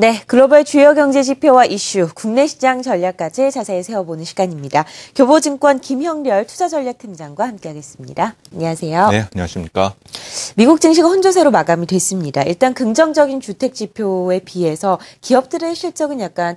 네, 글로벌 주요 경제 지표와 이슈, 국내 시장 전략까지 자세히 세워보는 시간입니다. 교보증권 김형렬 투자전략팀장과 함께하겠습니다. 안녕하세요. 네, 안녕하십니까. 미국 증시가 혼조세로 마감이 됐습니다. 일단 긍정적인 주택 지표에 비해서 기업들의 실적은 약간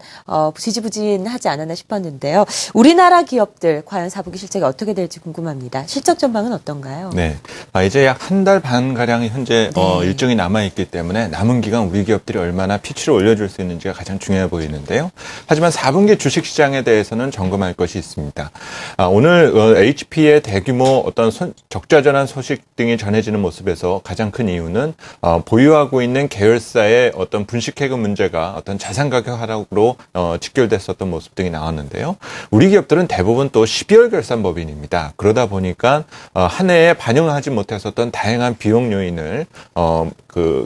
지지부진하지 않았나 싶었는데요. 우리나라 기업들 과연 4분기 실적이 어떻게 될지 궁금합니다. 실적 전망은 어떤가요? 네, 이제 약 한 달 반 가량이 현재 일정이 남아있기 때문에 남은 기간 우리 기업들이 얼마나 피치를 올려줄 수 있는지가 가장 중요해 보이는데요. 하지만 4분기 주식시장에 대해서는 점검할 것이 있습니다. 오늘 HP의 대규모 어떤 적자 전환 소식 등이 전해지는 모습에서 가장 큰 이유는 보유하고 있는 계열사의 어떤 분식회계 문제가 어떤 자산 가격 하락으로 직결됐었던 모습 등이 나왔는데요. 우리 기업들은 대부분 또 12월 결산 법인입니다. 그러다 보니까 한 해에 반영하지 못했었던 다양한 비용 요인을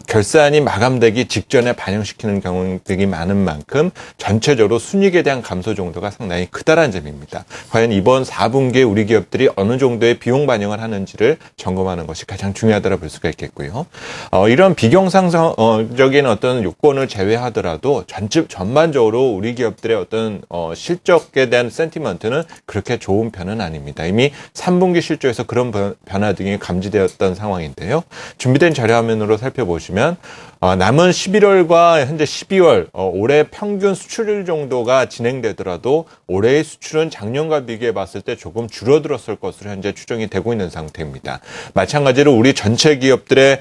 결산이 마감되기 직전에 반영시키는 경우들이 많은 만큼 전체적으로 순이익에 대한 감소 정도가 상당히 크다라는 점입니다. 과연 이번 4분기에 우리 기업들이 어느 정도의 비용 반영을 하는지를 점검하는 것이 가장 중요하다고 볼 수가 있겠고요. 이런 비경상적인 어떤 요건을 제외하더라도 전반적으로 우리 기업들의 어떤 실적에 대한 센티먼트는 그렇게 좋은 편은 아닙니다. 이미 3분기 실적에서 그런 변화 등이 감지되었던 상황인데요. 준비된 자료 화면으로 살펴보시면 남은 11월과 현재 12월 올해 평균 수출일 정도가 진행되더라도 올해의 수출은 작년과 비교해 봤을 때 조금 줄어들었을 것으로 현재 추정이 되고 있는 상태입니다. 마찬가지로 우리 전체 기업들의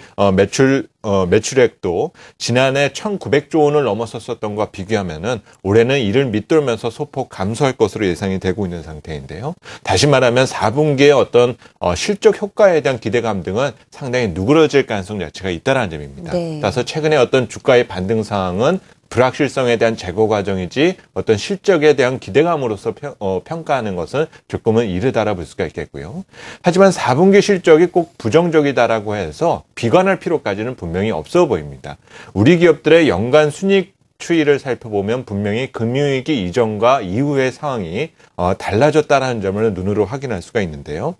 매출액도 지난해 1,900조 원을 넘었었던 것과 비교하면은 올해는 이를 밑돌면서 소폭 감소할 것으로 예상이 되고 있는 상태인데요. 다시 말하면 4분기의 어떤 실적 효과에 대한 기대감 등은 상당히 누그러질 가능성 자체가 있다는 점입니다. 네. 따라서 최근에 어떤 주가의 반등 상황은 불확실성에 대한 제거 과정이지 어떤 실적에 대한 기대감으로서 평가하는 것은 조금은 이르다라 볼 수가 있겠고요. 하지만 4분기 실적이 꼭 부정적이다라고 해서 비관할 필요까지는 분명히 없어 보입니다. 우리 기업들의 연간 순이익 추이를 살펴보면 분명히 금융위기 이전과 이후의 상황이 달라졌다는 점을 눈으로 확인할 수가 있는데요.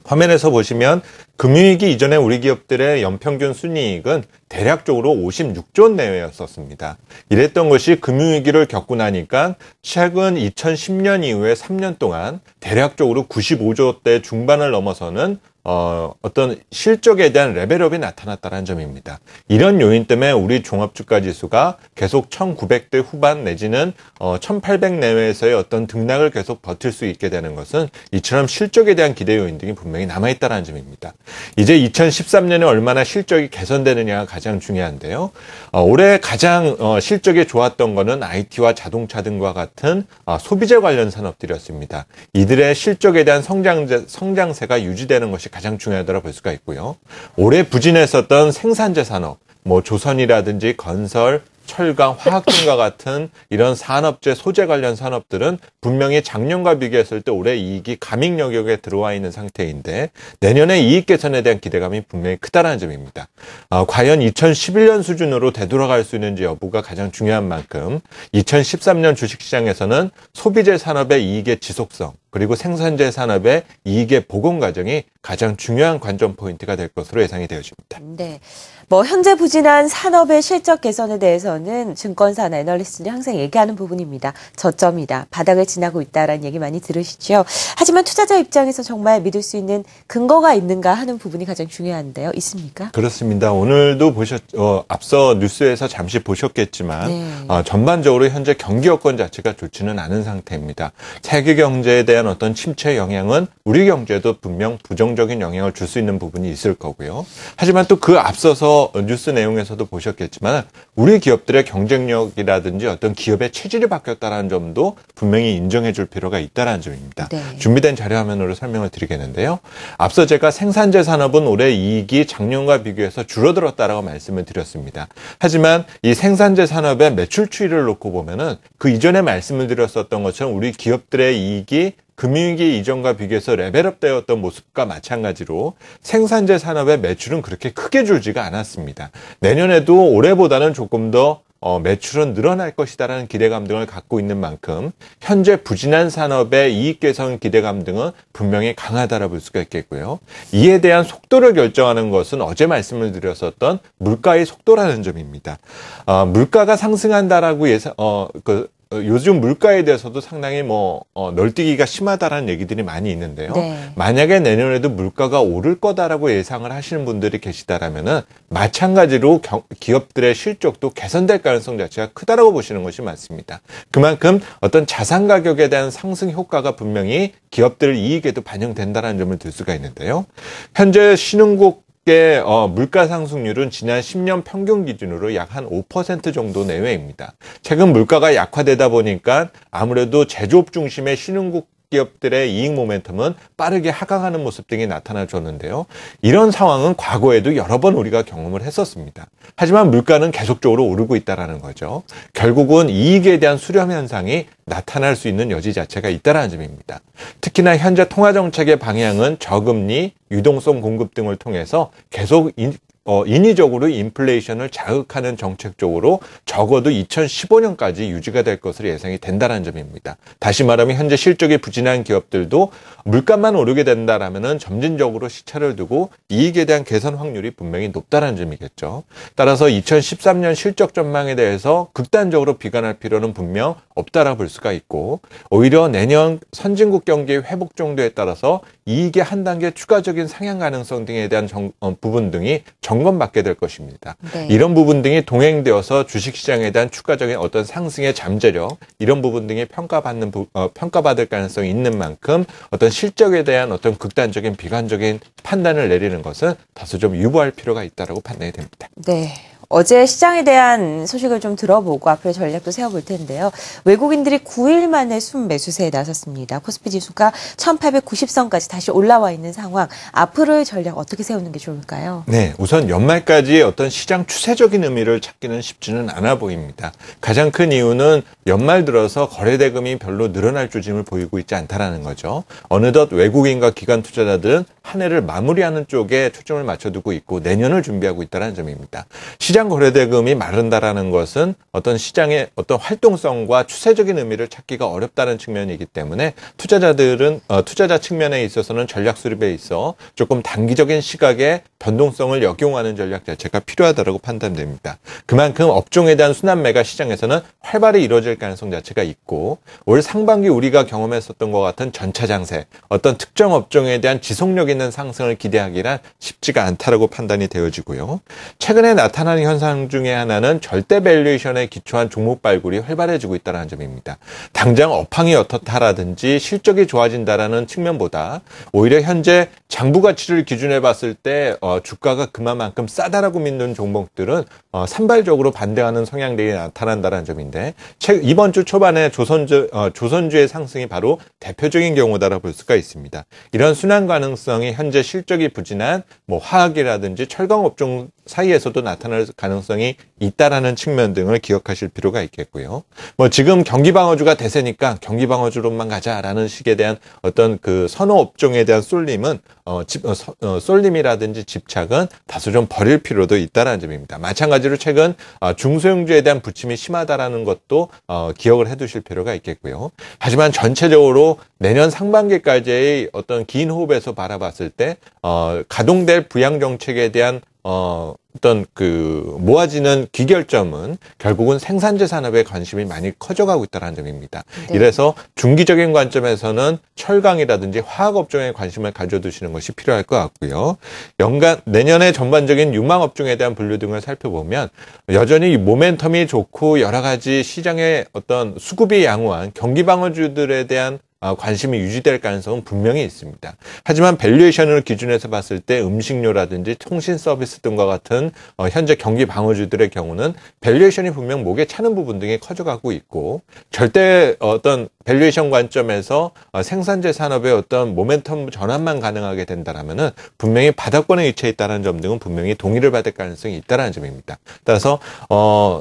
화면에서 보시면 금융위기 이전에 우리 기업들의 연평균 순이익은 대략적으로 56조 원 내외였었습니다. 이랬던 것이 금융위기를 겪고 나니까 최근 2010년 이후에 3년 동안 대략적으로 95조대 중반을 넘어서는 어떤 실적에 대한 레벨업이 나타났다는 점입니다. 이런 요인 때문에 우리 종합주가지수가 계속 1900대 후반 내지는 1800 내외에서의 어떤 등락을 계속 버틸 수 있게 되는 것은 이처럼 실적에 대한 기대 요인 등이 분명히 남아있다는 점입니다. 이제 2013년에 얼마나 실적이 개선되느냐가 가장 중요한데요. 올해 가장 실적이 좋았던 거는 IT와 자동차 등과 같은 소비재 관련 산업들이었습니다. 이들의 실적에 대한 성장세가 유지되는 것이 가장 중요하다고 볼 수가 있고요. 올해 부진했었던 생산재 산업, 조선이라든지 건설, 철강, 화학 등과 같은 이런 산업재 소재 관련 산업들은 분명히 작년과 비교했을 때 올해 이익이 감익 영역에 들어와 있는 상태인데 내년에 이익 개선에 대한 기대감이 분명히 크다는 점입니다. 과연 2011년 수준으로 되돌아갈 수 있는지 여부가 가장 중요한 만큼 2013년 주식시장에서는 소비재 산업의 이익의 지속성 그리고 생산재 산업의 이익의 복원 과정이 가장 중요한 관전 포인트가 될 것으로 예상이 되어집니다. 네. 현재 부진한 산업의 실적 개선에 대해서는 증권사나 애널리스트들이 항상 얘기하는 부분입니다. 저점이다. 바닥을 지나고 있다라는 얘기 많이 들으시죠. 하지만 투자자 입장에서 정말 믿을 수 있는 근거가 있는가 하는 부분이 가장 중요한데요. 있습니까? 그렇습니다. 오늘도 앞서 뉴스에서 잠시 보셨겠지만 네. 전반적으로 현재 경기 여건 자체가 좋지는 않은 상태입니다. 세계 경제에 대한 어떤 침체 영향은 우리 경제에도 분명 부정적인 영향을 줄 수 있는 부분이 있을 거고요. 하지만 또 그 앞서서 뉴스 내용에서도 보셨겠지만 우리 기업들의 경쟁력이라든지 어떤 기업의 체질이 바뀌었다는 점도 분명히 인정해 줄 필요가 있다는 점입니다. 네. 준비된 자료 화면으로 설명을 드리겠는데요. 앞서 제가 생산재 산업은 올해 이익이 작년과 비교해서 줄어들었다라고 말씀을 드렸습니다. 하지만 이 생산재 산업의 매출 추이를 놓고 보면은 그 이전에 말씀을 드렸었던 것처럼 우리 기업들의 이익이 금융위기 이전과 비교해서 레벨업 되었던 모습과 마찬가지로 생산재 산업의 매출은 그렇게 크게 줄지가 않았습니다. 내년에도 올해보다는 조금 더 매출은 늘어날 것이다라는 기대감 등을 갖고 있는 만큼 현재 부진한 산업의 이익 개선 기대감 등은 분명히 강하다라 볼 수가 있겠고요. 이에 대한 속도를 결정하는 것은 어제 말씀을 드렸었던 물가의 속도라는 점입니다. 물가가 상승한다라고 요즘 물가에 대해서도 상당히 널뛰기가 심하다라는 얘기들이 많이 있는데요. 네. 만약에 내년에도 물가가 오를 거다라고 예상을 하시는 분들이 계시다라면은 마찬가지로 기업들의 실적도 개선될 가능성 자체가 크다라고 보시는 것이 맞습니다. 그만큼 어떤 자산 가격에 대한 상승 효과가 분명히 기업들 이익에도 반영된다는 점을 들 수가 있는데요. 현재 신흥국 물가 상승률은 지난 10년 평균 기준으로 약 한 5% 정도 내외입니다. 최근 물가가 약화되다 보니까 아무래도 제조업 중심의 신흥국 기업들의 이익 모멘텀은 빠르게 하강하는 모습 등이 나타나줬는데요. 이런 상황은 과거에도 여러 번 우리가 경험을 했었습니다. 하지만 물가는 계속적으로 오르고 있다는 거죠. 결국은 이익에 대한 수렴 현상이 나타날 수 있는 여지 자체가 있다는 점입니다. 특히나 현재 통화정책의 방향은 저금리, 유동성 공급 등을 통해서 계속 인위적으로 인플레이션을 자극하는 정책 쪽으로 적어도 2015년까지 유지가 될 것으로 예상이 된다는 점입니다. 다시 말하면 현재 실적이 부진한 기업들도 물가만 오르게 된다라면은 점진적으로 시차를 두고 이익에 대한 개선 확률이 분명히 높다는 점이겠죠. 따라서 2013년 실적 전망에 대해서 극단적으로 비관할 필요는 분명 없다라 볼 수가 있고, 오히려 내년 선진국 경기의 회복 정도에 따라서 이익의 한 단계 추가적인 상향 가능성 등에 대한 부분 등이 점검받게 될 것입니다. 네. 이런 부분 등이 동행되어서 주식시장에 대한 추가적인 어떤 상승의 잠재력, 이런 부분 등이 평가받을 가능성이 있는 만큼 어떤 실적에 대한 어떤 극단적인 비관적인 판단을 내리는 것은 다소 좀 유보할 필요가 있다고 판단이 됩니다. 네. 어제 시장에 대한 소식을 좀 들어보고 앞으로의 전략도 세워볼 텐데요. 외국인들이 9일 만에 순매수세에 나섰습니다. 코스피 지수가 1890선까지 다시 올라와 있는 상황. 앞으로의 전략 어떻게 세우는 게 좋을까요? 네, 우선 연말까지 어떤 시장 추세적인 의미를 찾기는 쉽지는 않아 보입니다. 가장 큰 이유는 연말 들어서 거래대금이 별로 늘어날 조짐을 보이고 있지 않다는 거죠. 어느덧 외국인과 기관 투자자들은 한 해를 마무리하는 쪽에 초점을 맞춰두고 있고 내년을 준비하고 있다는 점입니다. 시장 거래대금이 마른다라는 것은 어떤 시장의 어떤 활동성과 추세적인 의미를 찾기가 어렵다는 측면이기 때문에 투자자 측면에 있어서는 전략 수립에 있어 조금 단기적인 시각에 변동성을 역용하는 전략 자체가 필요하다고 판단됩니다. 그만큼 업종에 대한 순환매가 시장에서는 활발히 이루어질 가능성 자체가 있고, 올 상반기 우리가 경험했었던 것 같은 전차 장세, 어떤 특정 업종에 대한 지속력 있는 상승을 기대하기란 쉽지가 않다라고 판단이 되어지고요. 최근에 나타나는 현상 중에 하나는 절대 밸류에이션에 기초한 종목 발굴이 활발해지고 있다는 점입니다. 당장 업황이 어떻다라든지 실적이 좋아진다라는 측면보다 오히려 현재 장부 가치를 기준해 봤을 때 주가가 그만큼 싸다라고 믿는 종목들은 산발적으로 반대하는 성향들이 나타난다는 점인데, 이번 주 초반에 조선주의 상승이 바로 대표적인 경우다라 볼 수가 있습니다. 이런 순환 가능성이 현재 실적이 부진한 화학이라든지 철강 업종 사이에서도 나타날 가능성이 있다라는 측면 등을 기억하실 필요가 있겠고요. 지금 경기방어주가 대세니까 경기방어주로만 가자라는 식에 대한 어떤 그 선호 업종에 대한 쏠림이라든지 집착은 다소 좀 버릴 필요도 있다라는 점입니다. 마찬가지로 최근 중소형주에 대한 부침이 심하다라는 것도 기억을 해두실 필요가 있겠고요. 하지만 전체적으로 내년 상반기까지의 어떤 긴 호흡에서 바라봤을 때 가동될 부양 정책에 대한 어떤 모아지는 귀결점은 결국은 생산재 산업에 관심이 많이 커져가고 있다는 점입니다. 네. 이래서 중기적인 관점에서는 철강이라든지 화학업종에 관심을 가져두시는 것이 필요할 것 같고요. 내년의 전반적인 유망업종에 대한 분류 등을 살펴보면 여전히 모멘텀이 좋고 여러 가지 시장의 어떤 수급이 양호한 경기방어주들에 대한 관심이 유지될 가능성은 분명히 있습니다. 하지만 밸류에이션을 기준해서 봤을 때 음식료라든지 통신 서비스 등과 같은 현재 경기 방어주들의 경우는 밸류에이션이 분명 목에 차는 부분 등이 커져가고 있고, 절대 어떤 밸류에이션 관점에서 생산재 산업의 어떤 모멘텀 전환만 가능하게 된다라면은 분명히 바닥권에 위치해 있다는 점 등은 분명히 동의를 받을 가능성이 있다는 점입니다. 따라서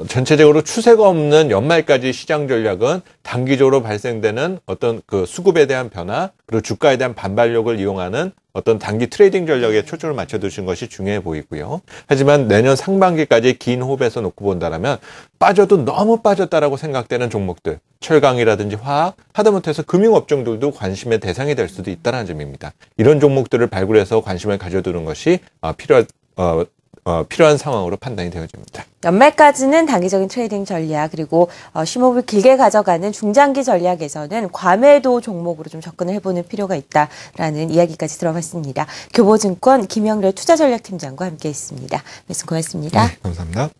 전체적으로 추세가 없는 연말까지 시장 전략은 단기적으로 발생되는 어떤 그 수급에 대한 변화, 그리고 주가에 대한 반발력을 이용하는 어떤 단기 트레이딩 전략에 초점을 맞춰두신 것이 중요해 보이고요. 하지만 내년 상반기까지 긴 호흡에서 놓고 본다면 빠져도 너무 빠졌다라고 생각되는 종목들, 철강이라든지 화학, 하다못해서 금융업종들도 관심의 대상이 될 수도 있다는 점입니다. 이런 종목들을 발굴해서 관심을 가져두는 것이 필요한 상황으로 판단이 되어집니다. 연말까지는 단기적인 트레이딩 전략 그리고 쉼업을 길게 가져가는 중장기 전략에서는 과매도 종목으로 좀 접근을 해보는 필요가 있다라는 이야기까지 들어봤습니다. 교보증권 김영래 투자전략팀장과 함께했습니다. 말씀 고맙습니다. 네, 감사합니다.